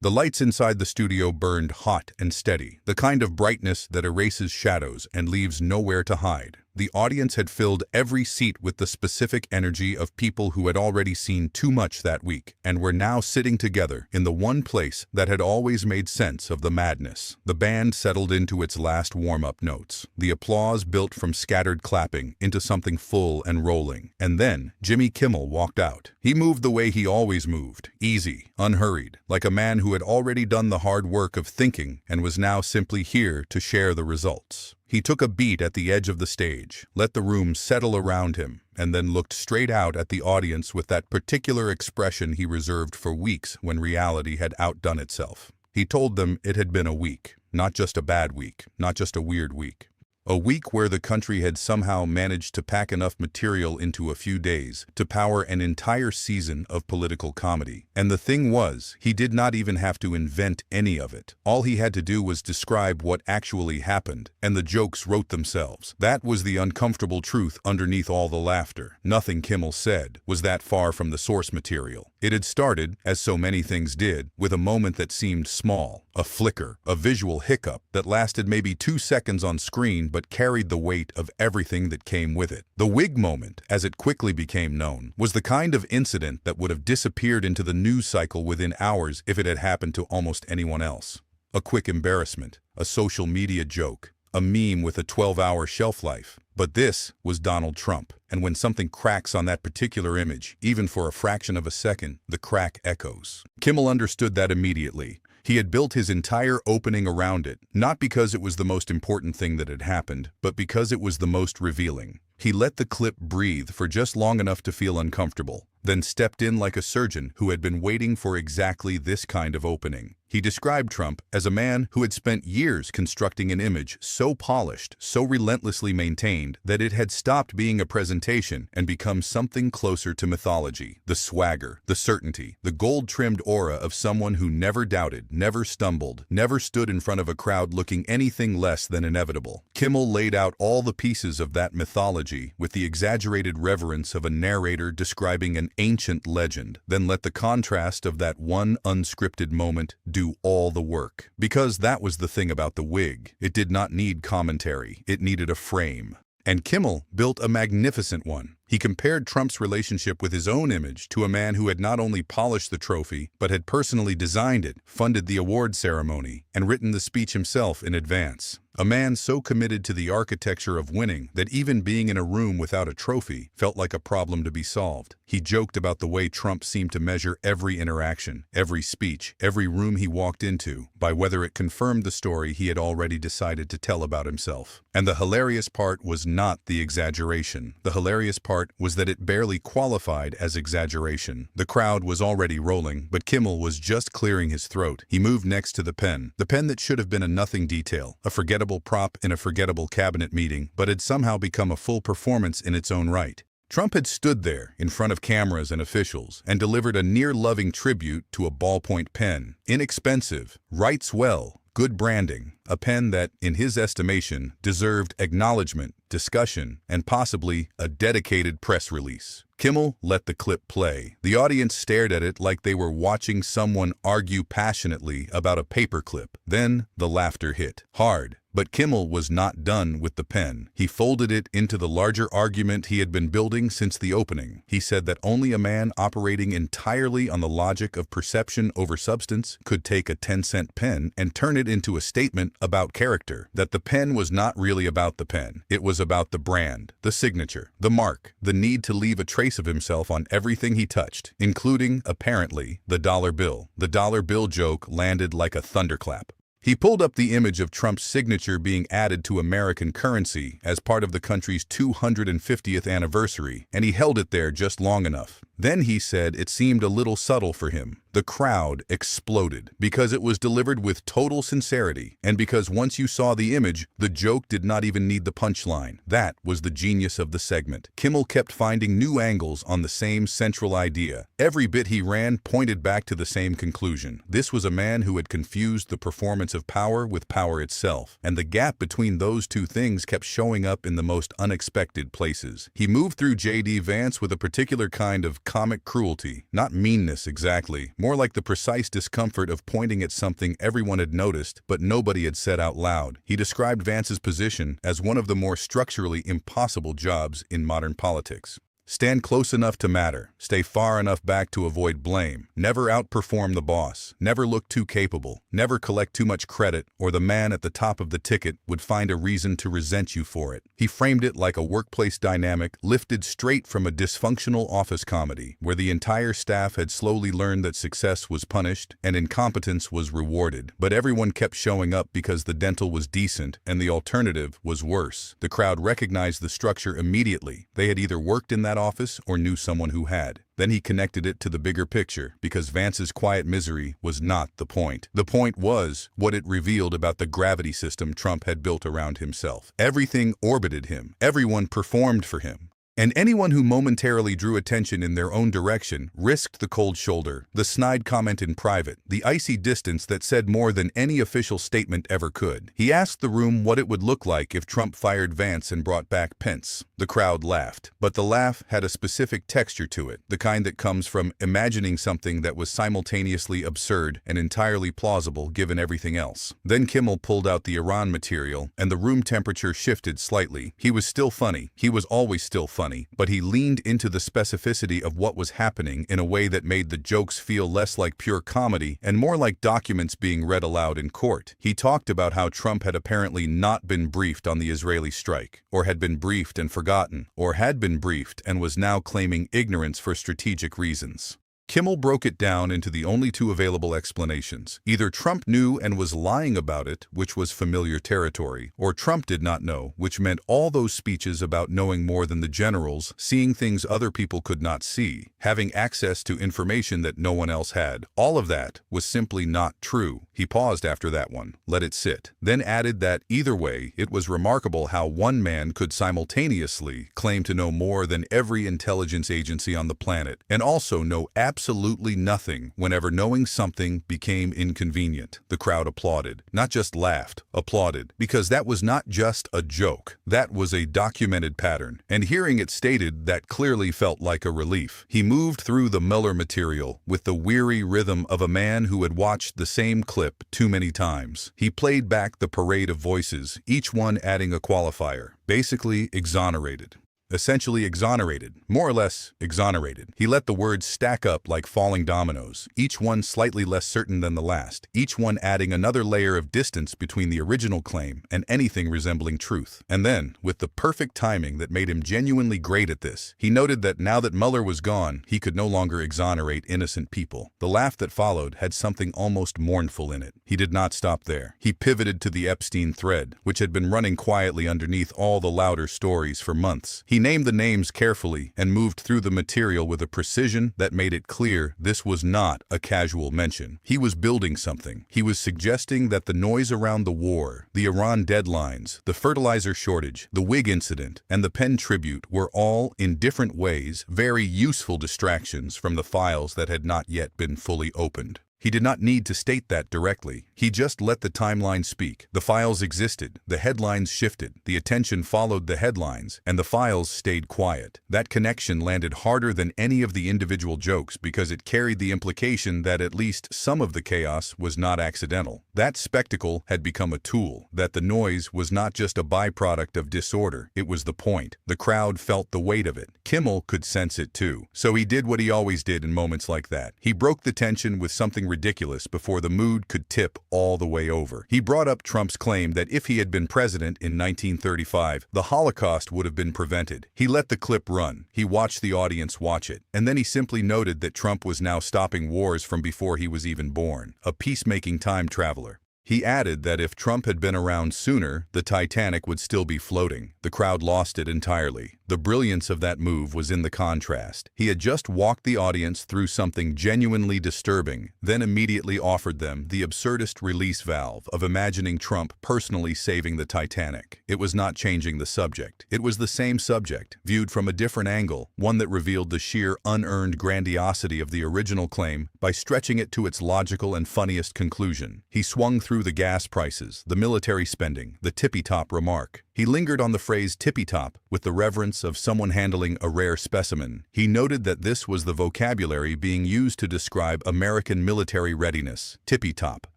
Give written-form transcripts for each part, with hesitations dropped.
The lights inside the studio burned hot and steady, the kind of brightness that erases shadows and leaves nowhere to hide. The audience had filled every seat with the specific energy of people who had already seen too much that week and were now sitting together in the one place that had always made sense of the madness. The band settled into its last warm-up notes. The applause built from scattered clapping into something full and rolling. And then Jimmy Kimmel walked out. He moved the way he always moved, easy, unhurried, like a man who had already done the hard work of thinking and was now simply here to share the results. He took a beat at the edge of the stage, let the room settle around him, and then looked straight out at the audience with that particular expression he reserved for weeks when reality had outdone itself. He told them it had been a week, not just a bad week, not just a weird week. A week where the country had somehow managed to pack enough material into a few days to power an entire season of political comedy. And the thing was, he did not even have to invent any of it. All he had to do was describe what actually happened, and the jokes wrote themselves. That was the uncomfortable truth underneath all the laughter. Nothing Kimmel said was that far from the source material. It had started, as so many things did, with a moment that seemed small, a flicker, a visual hiccup that lasted maybe 2 seconds on screen but carried the weight of everything that came with it. The WIG moment, as it quickly became known, was the kind of incident that would have disappeared into the news cycle within hours if it had happened to almost anyone else. A quick embarrassment, a social media joke, a meme with a 12-hour shelf life. But this was Donald Trump, and when something cracks on that particular image, even for a fraction of a second, the crack echoes. Kimmel understood that immediately. He had built his entire opening around it, not because it was the most important thing that had happened, but because it was the most revealing. He let the clip breathe for just long enough to feel uncomfortable, then stepped in like a surgeon who had been waiting for exactly this kind of opening. He described Trump as a man who had spent years constructing an image so polished, so relentlessly maintained, that it had stopped being a presentation and become something closer to mythology. The swagger, the certainty, the gold-trimmed aura of someone who never doubted, never stumbled, never stood in front of a crowd looking anything less than inevitable. Kimmel laid out all the pieces of that mythology with the exaggerated reverence of a narrator describing an ancient legend, then let the contrast of that one unscripted moment do all the work. Because that was the thing about the WIG. It did not need commentary. It needed a frame. And Kimmel built a magnificent one. He compared Trump's relationship with his own image to a man who had not only polished the trophy, but had personally designed it, funded the award ceremony, and written the speech himself in advance. A man so committed to the architecture of winning that even being in a room without a trophy felt like a problem to be solved. He joked about the way Trump seemed to measure every interaction, every speech, every room he walked into, by whether it confirmed the story he had already decided to tell about himself. And the hilarious part was not the exaggeration. The hilarious part was that it barely qualified as exaggeration. The crowd was already rolling, but Kimmel was just clearing his throat. He moved next to the pen that should have been a nothing detail, a forgettable prop in a forgettable cabinet meeting, but had somehow become a full performance in its own right. Trump had stood there in front of cameras and officials and delivered a near-loving tribute to a ballpoint pen. Inexpensive, writes well, good branding, a pen that, in his estimation, deserved acknowledgement, discussion, and possibly a dedicated press release. Kimmel let the clip play. The audience stared at it like they were watching someone argue passionately about a paperclip. Then the laughter hit hard. But Kimmel was not done with the pen. He folded it into the larger argument he had been building since the opening. He said that only a man operating entirely on the logic of perception over substance could take a 10-cent pen and turn it into a statement about character. That the pen was not really about the pen. It was about the brand, the signature, the mark, the need to leave a trace of himself on everything he touched, including, apparently, the dollar bill. The dollar bill joke landed like a thunderclap. He pulled up the image of Trump's signature being added to American currency as part of the country's 250th anniversary, and he held it there just long enough. Then he said it seemed a little subtle for him. The crowd exploded because it was delivered with total sincerity, and because once you saw the image, the joke did not even need the punchline. That was the genius of the segment. Kimmel kept finding new angles on the same central idea. Every bit he ran pointed back to the same conclusion. This was a man who had confused the performance of power with power itself, and the gap between those two things kept showing up in the most unexpected places. He moved through J.D. Vance with a particular kind of comic cruelty, not meanness exactly, more like the precise discomfort of pointing at something everyone had noticed but nobody had said out loud. He described Vance's position as one of the more structurally impossible jobs in modern politics. Stand close enough to matter, stay far enough back to avoid blame, never outperform the boss, never look too capable, never collect too much credit, or the man at the top of the ticket would find a reason to resent you for it. He framed it like a workplace dynamic lifted straight from a dysfunctional office comedy, where the entire staff had slowly learned that success was punished and incompetence was rewarded. But everyone kept showing up because the dental was decent and the alternative was worse. The crowd recognized the structure immediately. They had either worked in that office or knew someone who had. Then he connected it to the bigger picture, because Vance's quiet misery was not the point. The point was what it revealed about the gravity system Trump had built around himself. Everything orbited him. Everyone performed for him. And anyone who momentarily drew attention in their own direction risked the cold shoulder, the snide comment in private, the icy distance that said more than any official statement ever could. He asked the room what it would look like if Trump fired Vance and brought back Pence. The crowd laughed. But the laugh had a specific texture to it, the kind that comes from imagining something that was simultaneously absurd and entirely plausible given everything else. Then Kimmel pulled out the Iran material, and the room temperature shifted slightly. He was still funny. He was always still funny. But he leaned into the specificity of what was happening in a way that made the jokes feel less like pure comedy and more like documents being read aloud in court. He talked about how Trump had apparently not been briefed on the Israeli strike, or had been briefed and forgotten, or had been briefed and was now claiming ignorance for strategic reasons. Kimmel broke it down into the only two available explanations. Either Trump knew and was lying about it, which was familiar territory, or Trump did not know, which meant all those speeches about knowing more than the generals, seeing things other people could not see, having access to information that no one else had. All of that was simply not true. He paused after that one, let it sit, then added that either way, it was remarkable how one man could simultaneously claim to know more than every intelligence agency on the planet, and also know absolutely nothing whenever knowing something became inconvenient. The crowd applauded, not just laughed, applauded, because that was not just a joke. That was a documented pattern, and hearing it stated, that clearly felt like a relief. He moved through the Mueller material with the weary rhythm of a man who had watched the same clip too many times. He played back the parade of voices, each one adding a qualifier. Basically exonerated. Essentially exonerated, more or less exonerated. He let the words stack up like falling dominoes, each one slightly less certain than the last, each one adding another layer of distance between the original claim and anything resembling truth. And then, with the perfect timing that made him genuinely great at this, he noted that now that Mueller was gone, he could no longer exonerate innocent people. The laugh that followed had something almost mournful in it. He did not stop there. He pivoted to the Epstein thread, which had been running quietly underneath all the louder stories for months. He named the names carefully and moved through the material with a precision that made it clear this was not a casual mention. He was building something. He was suggesting that the noise around the war, the Iran deadlines, the fertilizer shortage, the WIG incident, and the Penn tribute were all, in different ways, very useful distractions from the files that had not yet been fully opened. He did not need to state that directly. He just let the timeline speak. The files existed, the headlines shifted, the attention followed the headlines, and the files stayed quiet. That connection landed harder than any of the individual jokes because it carried the implication that at least some of the chaos was not accidental. That spectacle had become a tool, that the noise was not just a byproduct of disorder, it was the point. The crowd felt the weight of it. Kimmel could sense it too. So he did what he always did in moments like that. He broke the tension with something ridiculous before the mood could tip all the way over. He brought up Trump's claim that if he had been president in 1935, the Holocaust would have been prevented. He let the clip run. He watched the audience watch it. And then he simply noted that Trump was now stopping wars from before he was even born. A peacemaking time traveler. He added that if Trump had been around sooner, the Titanic would still be floating. The crowd lost it entirely. The brilliance of that move was in the contrast. He had just walked the audience through something genuinely disturbing, then immediately offered them the absurdist release valve of imagining Trump personally saving the Titanic. It was not changing the subject. It was the same subject, viewed from a different angle, one that revealed the sheer unearned grandiosity of the original claim by stretching it to its logical and funniest conclusion. He swung through the gas prices, the military spending, the tippy-top remark. He lingered on the phrase tippy-top with the reverence of someone handling a rare specimen. He noted that this was the vocabulary being used to describe American military readiness, tippy-top.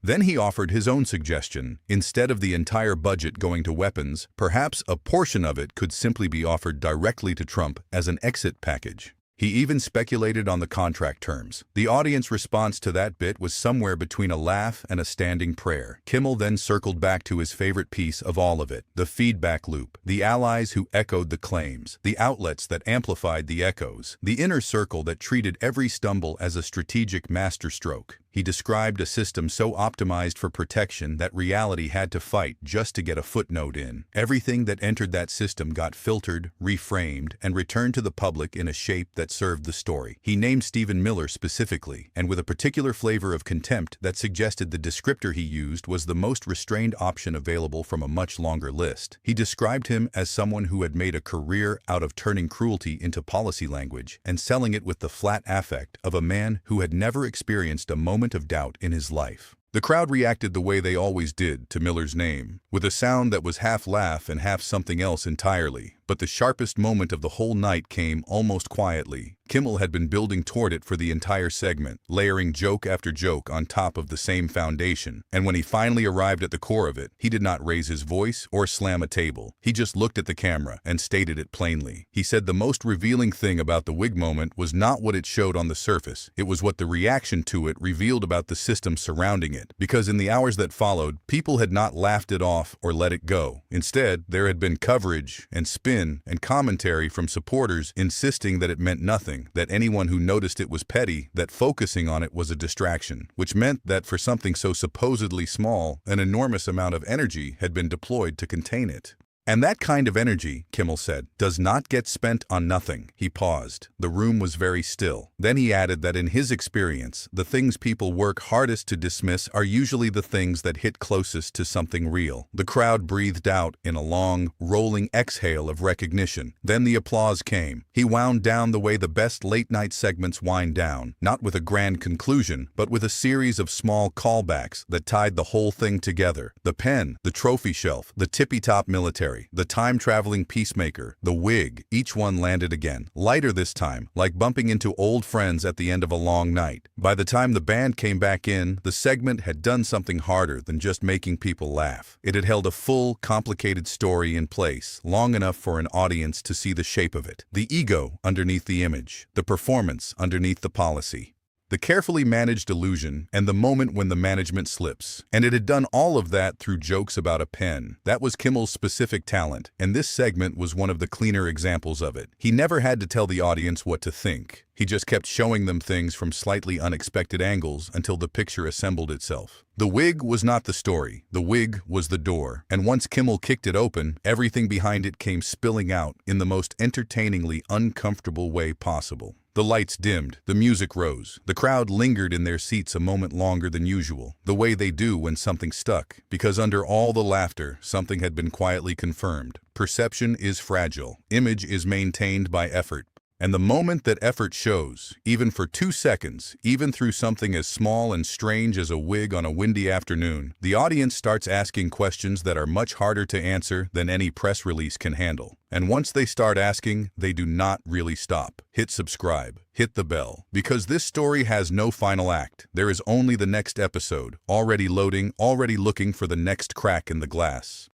Then he offered his own suggestion. Instead of the entire budget going to weapons, perhaps a portion of it could simply be offered directly to Trump as an exit package. He even speculated on the contract terms. The audience response to that bit was somewhere between a laugh and a standing prayer. Kimmel then circled back to his favorite piece of all of it, the feedback loop, the allies who echoed the claims, the outlets that amplified the echoes, the inner circle that treated every stumble as a strategic masterstroke. He described a system so optimized for protection that reality had to fight just to get a footnote in. Everything that entered that system got filtered, reframed, and returned to the public in a shape that served the story. He named Stephen Miller specifically, and with a particular flavor of contempt that suggested the descriptor he used was the most restrained option available from a much longer list. He described him as someone who had made a career out of turning cruelty into policy language and selling it with the flat affect of a man who had never experienced a moment of doubt in his life. The crowd reacted the way they always did to Miller's name, with a sound that was half laugh and half something else entirely. But the sharpest moment of the whole night came almost quietly. Kimmel had been building toward it for the entire segment, layering joke after joke on top of the same foundation. And when he finally arrived at the core of it, he did not raise his voice or slam a table. He just looked at the camera and stated it plainly. He said the most revealing thing about the WIG moment was not what it showed on the surface. It was what the reaction to it revealed about the system surrounding it. Because in the hours that followed, people had not laughed it off or let it go. Instead, there had been coverage and spin and commentary from supporters insisting that it meant nothing, that anyone who noticed it was petty, that focusing on it was a distraction, which meant that for something so supposedly small, an enormous amount of energy had been deployed to contain it. And that kind of energy, Kimmel said, does not get spent on nothing. He paused. The room was very still. Then he added that in his experience, the things people work hardest to dismiss are usually the things that hit closest to something real. The crowd breathed out in a long, rolling exhale of recognition. Then the applause came. He wound down the way the best late-night segments wind down, not with a grand conclusion, but with a series of small callbacks that tied the whole thing together. The pen, the trophy shelf, the tippy-top military, the time-traveling peacemaker, the WIG, each one landed again. Lighter this time, like bumping into old friends at the end of a long night. By the time the band came back in, the segment had done something harder than just making people laugh. It had held a full, complicated story in place, long enough for an audience to see the shape of it. The ego underneath the image, the performance underneath the policy. The carefully managed illusion, and the moment when the management slips. And it had done all of that through jokes about a pen. That was Kimmel's specific talent, and this segment was one of the cleaner examples of it. He never had to tell the audience what to think. He just kept showing them things from slightly unexpected angles until the picture assembled itself. The WIG was not the story. The WIG was the door. And once Kimmel kicked it open, everything behind it came spilling out in the most entertainingly uncomfortable way possible. The lights dimmed, the music rose, the crowd lingered in their seats a moment longer than usual, the way they do when something stuck, because under all the laughter, something had been quietly confirmed. Perception is fragile. Image is maintained by effort. And the moment that effort shows, even for 2 seconds, even through something as small and strange as a WIG on a windy afternoon, the audience starts asking questions that are much harder to answer than any press release can handle. And once they start asking, they do not really stop. Hit subscribe, hit the bell, because this story has no final act. There is only the next episode, already loading, already looking for the next crack in the glass.